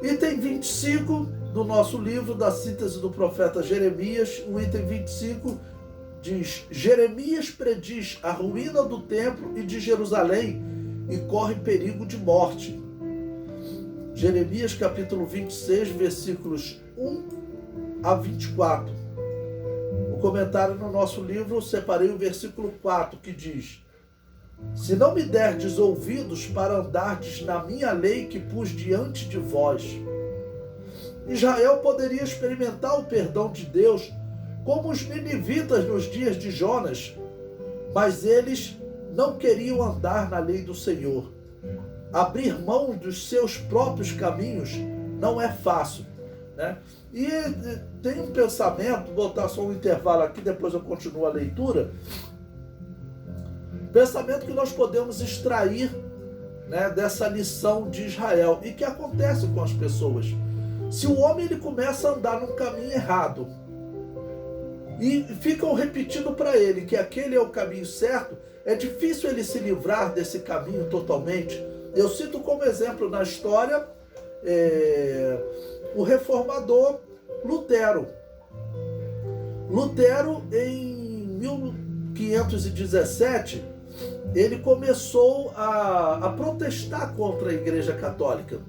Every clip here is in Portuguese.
Item 25 do nosso livro da síntese do profeta Jeremias, o item 25 diz: Jeremias prediz a ruína do templo e de Jerusalém e corre perigo de morte. Jeremias capítulo 26, versículos 1 a 24. O comentário no nosso livro, eu separei o versículo 4, que diz: Se não me derdes ouvidos para andardes na minha lei que pus diante de vós. Israel poderia experimentar o perdão de Deus como os ninivitas nos dias de Jonas, mas eles não queriam andar na lei do Senhor. Abrir mão dos seus próprios caminhos não é fácil, né? E tem um pensamento, vou botar só um intervalo aqui, depois eu continuo a leitura. Pensamento que nós podemos extrair, né, dessa lição de Israel e que acontece com as pessoas. Se o homem ele começa a andar num caminho errado e ficam repetindo para ele que aquele é o caminho certo, é difícil ele se livrar desse caminho totalmente. Eu cito como exemplo na história o reformador Lutero. Lutero, em 1517, ele começou a protestar contra a Igreja Católica.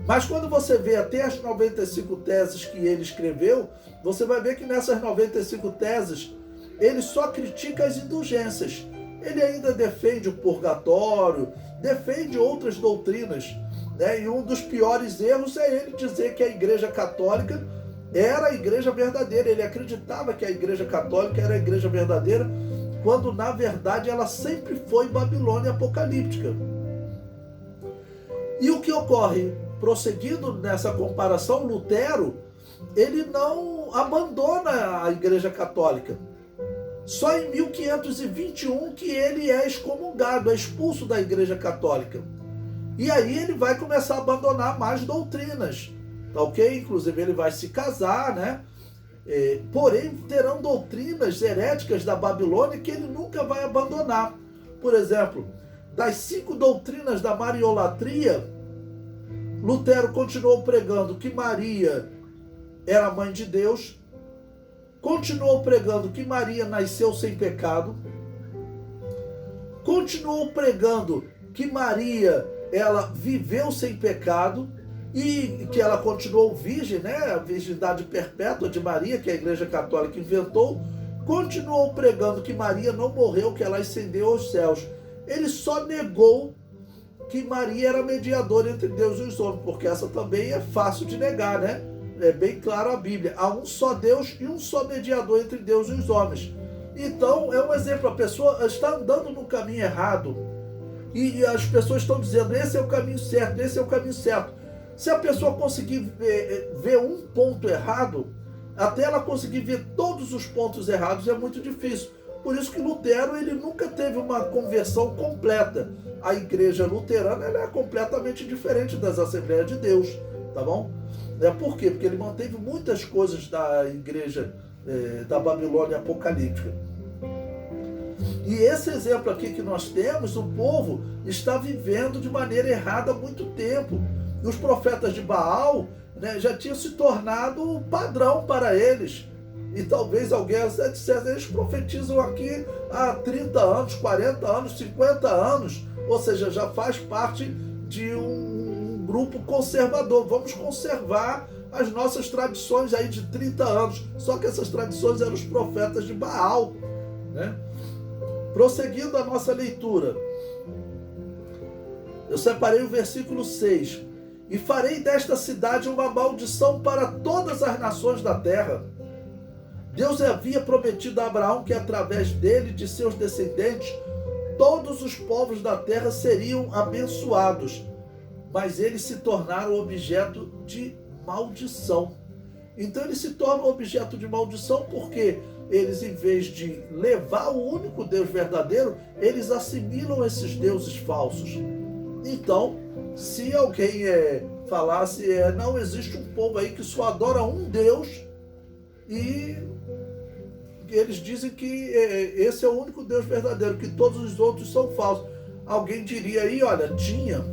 Mas quando você vê até as 95 teses que ele escreveu, você vai ver que nessas 95 teses ele só critica as indulgências. Ele ainda defende o purgatório, defende outras doutrinas, né? E um dos piores erros é ele dizer que a Igreja Católica era a igreja verdadeira. Ele acreditava que a Igreja Católica era a igreja verdadeira, quando na verdade ela sempre foi Babilônia apocalíptica. E o que ocorre? Prosseguindo nessa comparação, Lutero, ele não abandona a Igreja Católica. Só em 1521 que ele é excomungado, é expulso da Igreja Católica. E aí ele vai começar a abandonar mais doutrinas, tá ok? Inclusive ele vai se casar, né? Porém, terão doutrinas heréticas da Babilônia que ele nunca vai abandonar. Por exemplo, das 5 doutrinas da mariolatria, Lutero continuou pregando que Maria era mãe de Deus, continuou pregando que Maria nasceu sem pecado, continuou pregando que Maria ela viveu sem pecado e que ela continuou virgem, né? A virgindade perpétua de Maria, que a Igreja Católica inventou, continuou pregando que Maria não morreu, que ela ascendeu aos céus. Ele só negou que Maria era mediadora entre Deus e os homens, porque essa também é fácil de negar, né? É bem claro a Bíblia. Há um só Deus e um só mediador entre Deus e os homens. Então, é um exemplo. A pessoa está andando no caminho errado e as pessoas estão dizendo, esse é o caminho certo, esse é o caminho certo. Se a pessoa conseguir ver um ponto errado, até ela conseguir ver todos os pontos errados é muito difícil. Por isso que Lutero ele nunca teve uma conversão completa. A igreja luterana ela é completamente diferente das Assembleias de Deus, tá bom? Por quê? Porque ele manteve muitas coisas da igreja da Babilônia apocalíptica. E esse exemplo aqui que nós temos, o povo está vivendo de maneira errada há muito tempo. E os profetas de Baal, né, já tinham se tornado padrão para eles. E talvez alguém até dissesse, eles profetizam aqui há 30 anos, 40 anos, 50 anos, ou seja, já faz parte de um grupo conservador. Vamos conservar as nossas tradições aí de 30 anos. Só que essas tradições eram os profetas de Baal, né? Prosseguindo a nossa leitura, eu separei o versículo 6. E farei desta cidade uma maldição para todas as nações da terra. Deus havia prometido a Abraão que através dele e de seus descendentes, todos os povos da terra seriam abençoados. Mas eles se tornaram objeto de maldição. Então eles se tornam objeto de maldição porque eles, em vez de levar o único Deus verdadeiro, eles assimilam esses deuses falsos. Então, se alguém falasse, não existe um povo aí que só adora um Deus e eles dizem que esse é o único Deus verdadeiro, que todos os outros são falsos. Alguém diria aí, olha, tinha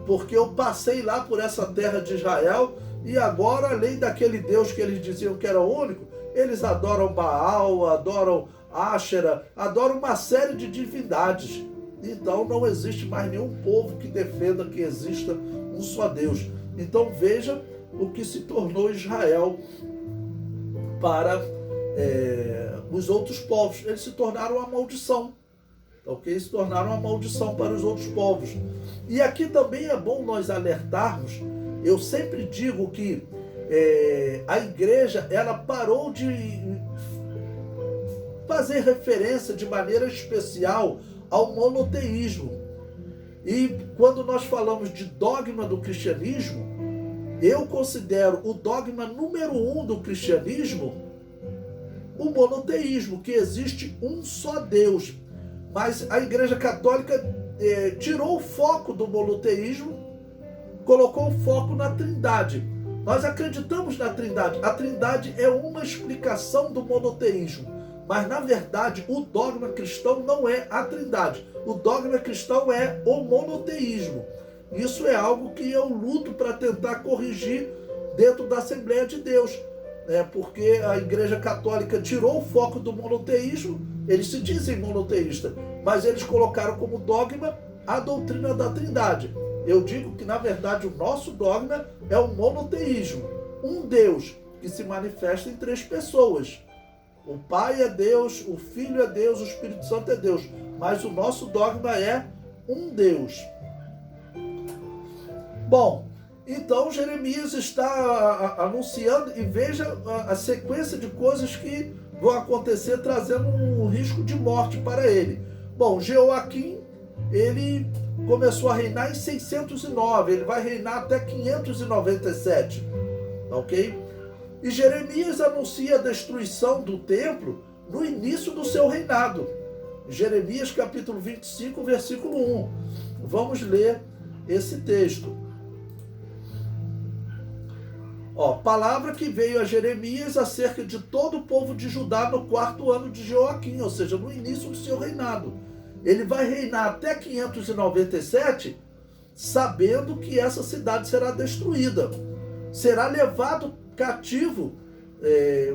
porque eu passei lá por essa terra de Israel e agora, além daquele Deus que eles diziam que era único, eles adoram Baal, adoram Áshera, adoram uma série de divindades. Então não existe mais nenhum povo que defenda que exista um só Deus. Então veja o que se tornou Israel para os outros povos. Eles se tornaram uma maldição. Ok? Se tornaram uma maldição para os outros povos. E aqui também é bom nós alertarmos. Eu sempre digo que a igreja ela parou de fazer referência de maneira especial ao monoteísmo. E quando nós falamos de dogma do cristianismo, eu considero o dogma número 1 do cristianismo o monoteísmo, que existe um só Deus. Mas a Igreja Católica tirou o foco do monoteísmo, colocou o foco na Trindade. Nós acreditamos na Trindade. A Trindade é uma explicação do monoteísmo. Mas, na verdade, o dogma cristão não é a Trindade. O dogma cristão é o monoteísmo. Isso é algo que eu luto para tentar corrigir dentro da Assembleia de Deus. Porque a Igreja Católica tirou o foco do monoteísmo. Eles se dizem monoteístas, mas eles colocaram como dogma a doutrina da Trindade. Eu digo que, na verdade, o nosso dogma é o monoteísmo. Um Deus que se manifesta em 3 pessoas. O Pai é Deus, o Filho é Deus, o Espírito Santo é Deus. Mas o nosso dogma é um Deus. Bom, então Jeremias está anunciando, e veja a sequência de coisas que vão acontecer, trazendo um risco de morte para ele. Bom, Jeoaquim, ele começou a reinar em 609, ele vai reinar até 597, ok? E Jeremias anuncia a destruição do templo no início do seu reinado. Jeremias capítulo 25, versículo 1. Vamos ler esse texto. Palavra que veio a Jeremias acerca de todo o povo de Judá no 4º ano de Jeoaquim, ou seja, no início do seu reinado. Ele vai reinar até 597, sabendo que essa cidade será destruída. Será levado cativo,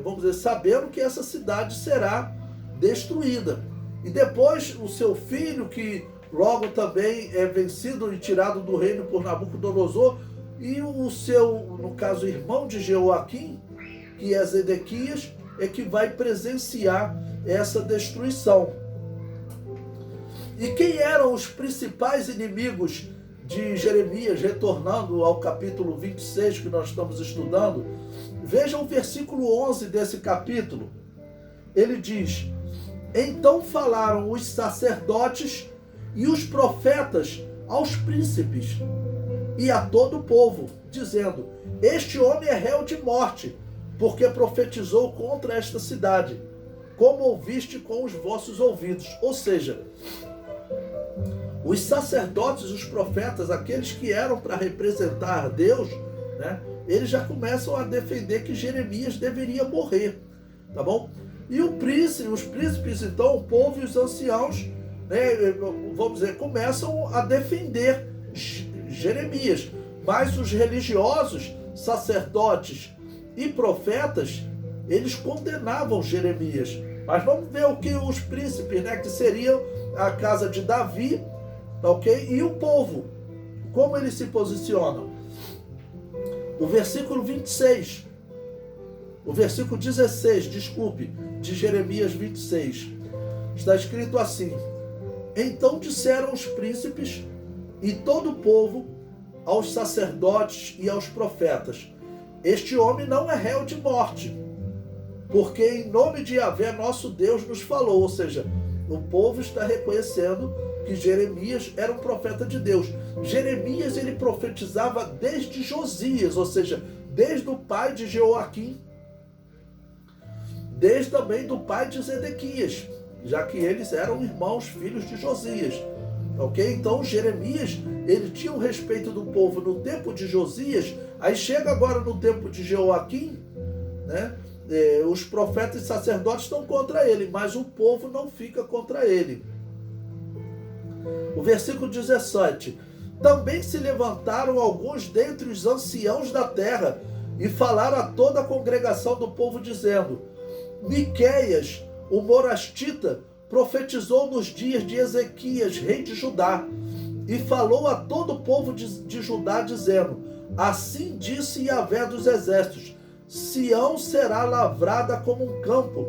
vamos dizer, sabendo que essa cidade será destruída. E depois o seu filho, que logo também é vencido e tirado do reino por Nabucodonosor, e o seu, no caso, irmão de Jeoaquim, que é Zedequias, é que vai presenciar essa destruição. E quem eram os principais inimigos de Jeremias, retornando ao capítulo 26 que nós estamos estudando? Veja o versículo 11 desse capítulo. Ele diz: então falaram os sacerdotes e os profetas aos príncipes e a todo o povo, dizendo: este homem é réu de morte, porque profetizou contra esta cidade, como ouviste com os vossos ouvidos. Ou seja, os sacerdotes, os profetas, aqueles que eram para representar Deus, eles já começam a defender que Jeremias deveria morrer, tá bom? E os príncipes, então, o povo e os anciãos, vamos dizer, começam a defender Jeremias. Mas os religiosos, sacerdotes e profetas, eles condenavam Jeremias. Mas vamos ver o que os príncipes, que seriam a casa de Davi, ok? E o povo, como eles se posicionam? O versículo 26, o versículo 16, de Jeremias 26, está escrito assim: então disseram os príncipes e todo o povo aos sacerdotes e aos profetas: este homem não é réu de morte, porque em nome de Yahvé nosso Deus nos falou. Ou seja, o povo está reconhecendo que Jeremias era um profeta de Deus. Jeremias, ele profetizava desde Josias, ou seja, desde o pai de Jeoaquim, desde também do pai de Zedequias, já que eles eram irmãos, filhos de Josias. Ok? Então Jeremias, ele tinha o respeito do povo no tempo de Josias. Aí chega agora no tempo de Jeoaquim, os profetas e sacerdotes estão contra ele, mas o povo não fica contra ele. O versículo 17: Também se levantaram alguns dentre os anciãos da terra e falaram a toda a congregação do povo, dizendo: Miqueias, o morastita, profetizou nos dias de Ezequias, rei de Judá, e falou a todo o povo de Judá, dizendo: Assim disse Yahvé dos exércitos: Sião será lavrada como um campo,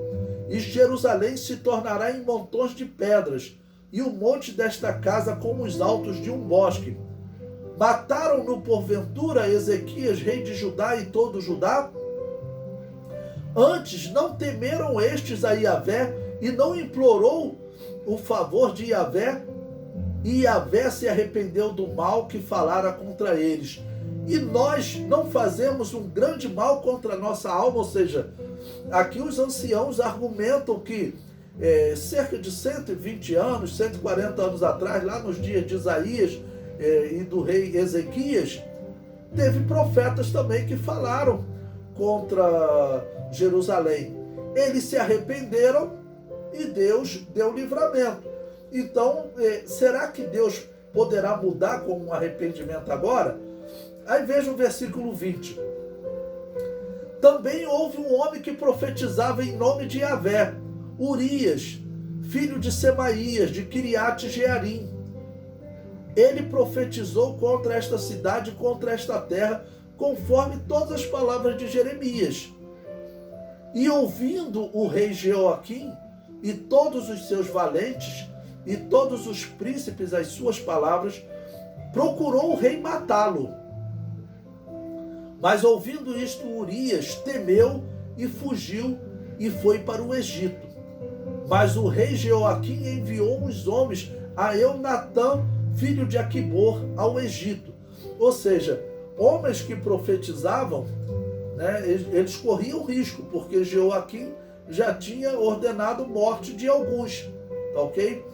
e Jerusalém se tornará em montões de pedras, e o monte desta casa como os altos de um bosque. Mataram-no porventura Ezequias, rei de Judá, e todo Judá? Antes não temeram estes a Yahvé, e não implorou o favor de Yahvé, e Yahvé se arrependeu do mal que falara contra eles. E nós não fazemos um grande mal contra a nossa alma? Ou seja, aqui os anciãos argumentam que cerca de 120 anos, 140 anos atrás, lá nos dias de Isaías e do rei Ezequias, teve profetas também que falaram contra Jerusalém. Eles se arrependeram e Deus deu livramento. Então, será que Deus poderá mudar com um arrependimento agora? Aí veja o versículo 20. Também houve um homem que profetizava em nome de Yahvé, Urias, filho de Semaías, de Quiriate Jearim. Ele profetizou contra esta cidade, contra esta terra, conforme todas as palavras de Jeremias. E ouvindo o rei Jeoaquim e todos os seus valentes e todos os príncipes as suas palavras, procurou o rei matá-lo. Mas ouvindo isto, Urias temeu e fugiu e foi para o Egito. Mas o rei Jeoaquim enviou uns homens a Eunatã, filho de Aquibor, ao Egito. Ou seja, homens que profetizavam, né, eles corriam risco, porque Jeoaquim já tinha ordenado morte de alguns, tá ok?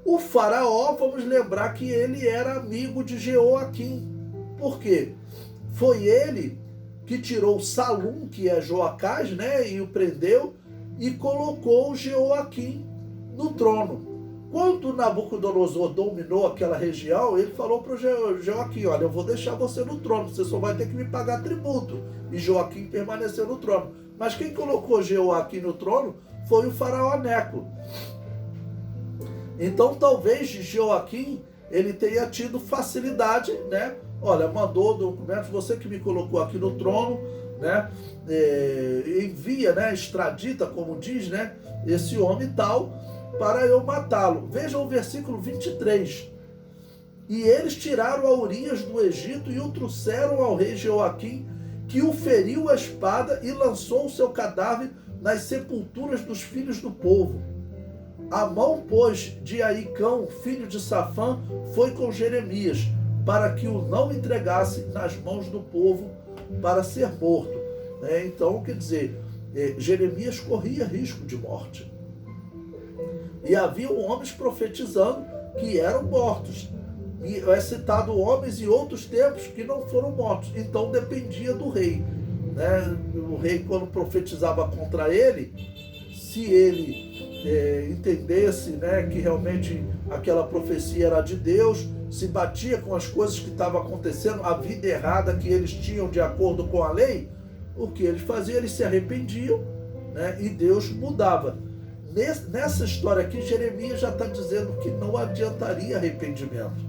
O faraó, vamos lembrar que ele era amigo de Jeoaquim. Por quê? Foi ele que tirou Salum, que é Joacás, né, e o prendeu, e colocou Jeoaquim no trono. Quando Nabucodonosor dominou aquela região, ele falou para o Jeoaquim: olha, eu vou deixar você no trono, você só vai ter que me pagar tributo. E Joaquim permaneceu no trono. Mas quem colocou Jeoaquim no trono foi o faraó Neco. Então talvez Jeoaquim ele tenha tido facilidade, né? Olha, mandou documentos, você que me colocou aqui no trono, né? Envia, né? Extradita, como diz, né? Esse homem tal, para eu matá-lo. Vejam o versículo 23. E eles tiraram a Urias do Egito e o trouxeram ao rei Jeoaquim, que o feriu a espada e lançou o seu cadáver nas sepulturas dos filhos do povo. A mão, pois, de Aicão, filho de Safã, foi com Jeremias, para que o não entregasse nas mãos do povo para ser morto. Então, quer dizer, Jeremias corria risco de morte. E havia homens profetizando que eram mortos. E é citado homens em outros tempos que não foram mortos. Então dependia do rei. O rei, quando profetizava contra ele, se ele entendesse, né, que realmente aquela profecia era de Deus, se batia com as coisas que estavam acontecendo, a vida errada que eles tinham de acordo com a lei, o que eles faziam? Eles se arrependiam, né, e Deus mudava. Nessa história aqui, Jeremias já está dizendo que não adiantaria arrependimento.